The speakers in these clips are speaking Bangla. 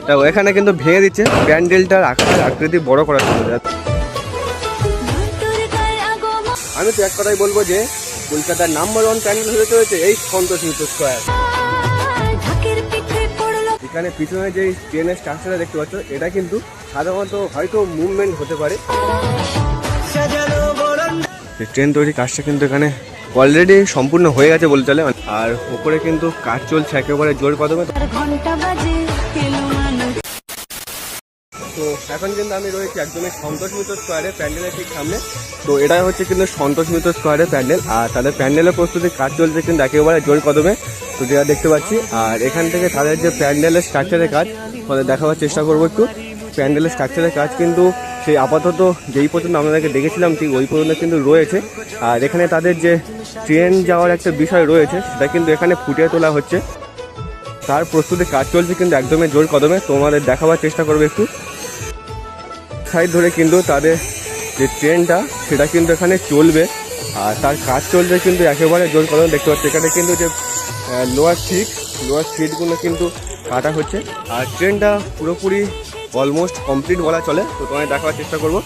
দেখো এখানে কিন্তু ভেঙে দিচ্ছে প্যান্ডেলটার আকৃতি বড় করার জন্য। আমি তো এক কথাই বলবো যে কলকাতার নাম্বার 1 প্যান্ডেল হয়ে চলেছে এই সন্তোষ মিত্র স্কয়ার। এখানে পিছনে যে ট্রেনের স্ট্রাকচারটা দেখতে পাচ্ছ এটা কিন্তু সাধারণত হয়তো মুভমেন্ট হতে পারে। ট্রেন তৈরি কাজটা কিন্তু এখানে অলরেডি সম্পূর্ণ হয়ে গেছে বলতে চলে। আর উপরে কিন্তু কাজ চলছে একেবারে জোর কদমে। তো এখন কিন্তু আমি রয়েছি একদমই সন্তোষ মিত্র স্কোয়ারে প্যান্ডেলের ঠিক সামনে। তো এটাই হচ্ছে কিন্তু সন্তোষ মিত্র স্কোয়ারের প্যান্ডেল। আর তাদের প্যান্ডেলের প্রস্তুতির কাজ চলছে কিন্তু একেবারে জোর কদমে, তো যেটা দেখতে পাচ্ছি। আর এখান থেকে তাদের যে প্যান্ডেলের স্ট্রাকচারের কাজ তাদের দেখাবার চেষ্টা করবো একটু। প্যান্ডেলের স্ট্রাকচারের কাজ কিন্তু সেই আপাতত যেই পর্যন্ত আপনাদেরকে দেখেছিলাম ঠিক ওই পর্যন্ত কিন্তু রয়েছে। আর এখানে তাদের যে ট্রেন যাওয়ার একটা বিষয় রয়েছে সেটা কিন্তু এখানে ফুটিয়ে তোলা হচ্ছে, তার প্রস্তুতির কাজ চলছে কিন্তু একদমই জোর কদমে। তোমাদের দেখাবার চেষ্টা করবো একটু। সাইড ধরে কিন্তু তাদের যে ট্রেনটা সেটা কিন্তু এখানে চলবে আর তার কাজ চলছে কিন্তু একেবারে জোর কদমে। দেখতে পাচ্ছি এখানে কিন্তু যে লোয়ার সিটগুলো কিন্তু কাটা হচ্ছে। আর ট্রেনটা পুরোপুরি অলমোস্ট কমপ্লিট বলা চলে। তো তোমায় দেখাবার চেষ্টা করবো।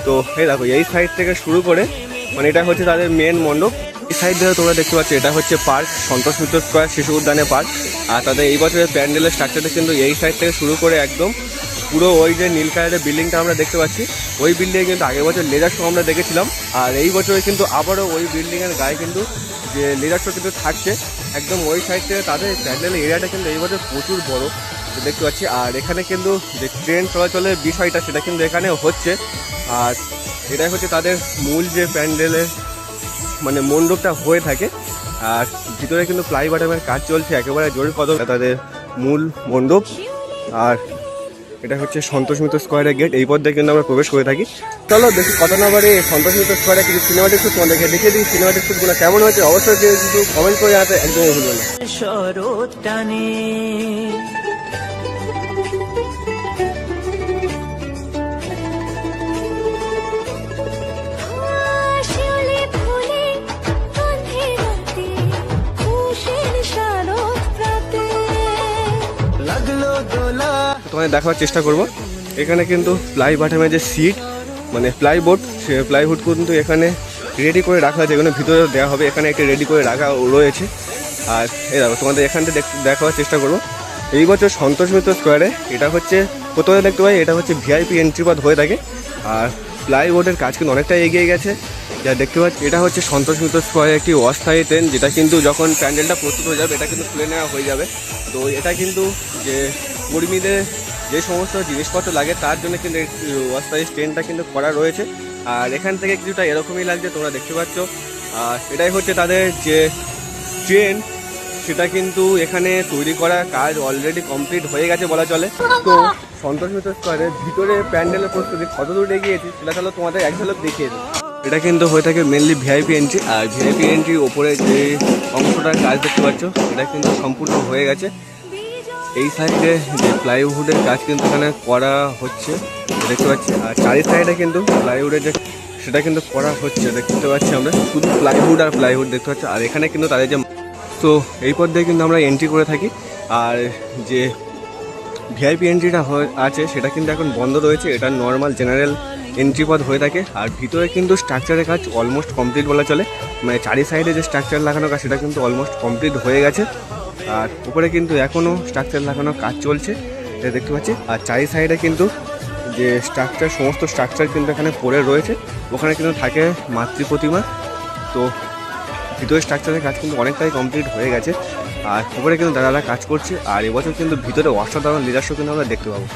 তো এই দেখো এই সাইড থেকে শুরু করে মানে এটা হচ্ছে তাদের মেন মণ্ডপ। এই সাইড ধরে তোমরা দেখতে পাচ্ছ এটা হচ্ছে পার্ক, সন্তোষ মিত্র স্কয়ার শিশু উদ্যানে পার্ক। আর তাদের এই বছরের প্যান্ডেলের স্ট্রাকচারটা কিন্তু এই সাইড থেকে শুরু করে একদম পুরো ওই যে নীল কালারের বিল্ডিংটা আমরা দেখতে পাচ্ছি ওই বিল্ডিংয়ে কিন্তু আগের বছর লেজার শো আমরা দেখেছিলাম। আর এই বছরে কিন্তু আবারও ওই বিল্ডিংয়ের গায়ে কিন্তু যে লেজার শো কিন্তু থাকছে একদম ওই সাইড থেকে। তাদের প্যান্ডেলের এরিয়াটা কিন্তু এই বছর প্রচুর বড় দেখতে পাচ্ছি। আর এখানে কিন্তু যে ট্রেন চলাচলের বিষয়টা সেটা কিন্তু এখানে হচ্ছে। আর এটাই হচ্ছে তাদের মূল যে প্যান্ডেলের মানে মণ্ডপটা হয়ে থাকে। আর ভিতরে কিন্তু প্লাই বটমের কাজ চলছে একেবারে জোরে কদম তাদের মূল মণ্ডপ। আর এটা হচ্ছে সন্তোষ মিত্র স্কোয়ারের গেট, এই পথ দিয়ে কিন্তু আমরা প্রবেশ করে থাকি। চলো দেখি কত নম্বরে সন্তোষ মিত্র স্কোয়ারে কিছু সিনেমাটিক শ্যুট তোমাদেরকে দেখিয়ে দিই। সিনেমাটিক শ্যুটগুলো কেমন হয়েছে অবশ্যই কিন্তু কমেন্ট করে আসতে একদমই ভুলবে না। তোমাদের দেখার চেষ্টা করব। এখানে কিন্তু প্লাই বটমের যে সিট মানে প্লাইবোর্ড সে প্লাইবোর্ড কিন্তু এখানে রেডি করে রাখা আছে, এখানে ভিতরে দেওয়া হবে, এখানে একটি রেডি করে রাখা রয়েছে। আর এই দেখো তোমাদের এখান থেকে দেখাবার চেষ্টা করব। এই বছর সন্তোষ মিত্র স্কোয়ারে এটা হচ্ছে প্রথমে দেখতে পাই এটা হচ্ছে ভিআইপি এন্ট্রি পথ হয়ে থাকে। আর প্লাইবোর্ডের কাজ কিন্তু অনেকটা এগিয়ে গেছে যা দেখতে পাচ্ছি। এটা হচ্ছে সন্তোষ মিত্র স্কোয়ারে একটি অস্থায়ী ট্রেন যেটা কিন্তু যখন প্যান্ডেলটা প্রস্তুত হয়ে যাবে এটা কিন্তু তুলে নেওয়া হয়ে যাবে। তো এটা কিন্তু যে কর্মীদের যে সমস্ত জিনিসপত্র লাগে তার জন্য কিন্তু অস্থায়ী ট্রেনটা কিন্তু করা রয়েছে। আর এখান থেকে কিছুটা এরকমই লাগছে তোমরা দেখতে পাচ্ছ। আর এটাই হচ্ছে তাদের যে ট্রেন সেটা কিন্তু এখানে তৈরি করা কাজ অলরেডি কমপ্লিট হয়ে গেছে বলা চলে। তো সন্তোষ মিত্র স্কোয়ারের ভিতরে প্যান্ডেলের প্রস্তুতি কত দূর এগিয়েছে সেটা চলো তোমাদের এক ঝলক দেখিয়ে দিই। এটা কিন্তু হয়ে থাকে মেনলি ভিআইপি এন্ট্রি। আর ভিআইপি এন্ট্রি ওপরে যে অংশটার কাজ দেখতে পাচ্ছ এটা কিন্তু সম্পূর্ণ হয়ে গেছে। এই সাইডে যে প্লাইউডের কাজ কিন্তু এখানে করা হচ্ছে দেখতে পাচ্ছি। আর চারি সাইডে কিন্তু প্লাইউডের যে সেটা কিন্তু করা হচ্ছে দেখতে পাচ্ছি আমরা, শুধু প্লাইউড আর প্লাইউড দেখতে পাচ্ছি। আর এখানে কিন্তু তাদের যে তো এই পথ দিয়ে কিন্তু আমরা এন্ট্রি করে থাকি। আর যে ভিআইপি এন্ট্রিটা আছে সেটা কিন্তু এখন বন্ধ রয়েছে, এটা নর্মাল জেনারেল এন্ট্রি পথ হয়ে থাকে। আর ভিতরে কিন্তু স্ট্রাকচারের কাজ অলমোস্ট কমপ্লিট বলা চলে, মানে চারি সাইডে যে স্ট্রাকচার লাগানো কাজ সেটা কিন্তু অলমোস্ট কমপ্লিট হয়ে গেছে। আর উপরে কিন্তু এখনও স্ট্রাকচার লাগানোর কাজ চলছে এটা দেখতে পাচ্ছি। আর চারি সাইডে কিন্তু যে স্ট্রাকচার সমস্ত স্ট্রাকচার কিন্তু এখানে পড়ে রয়েছে, ওখানে কিন্তু থাকে মাতৃ প্রতিমা। তো ভিতরে স্ট্রাকচারের কাজ কিন্তু অনেকটাই কমপ্লিট হয়ে গেছে। আর উপরে কিন্তু দাদারা কাজ করছে। আর এবছর কিন্তু ভিতরে অসাধারণ লেজার শো কিন্তু আমরা দেখতে পাবো।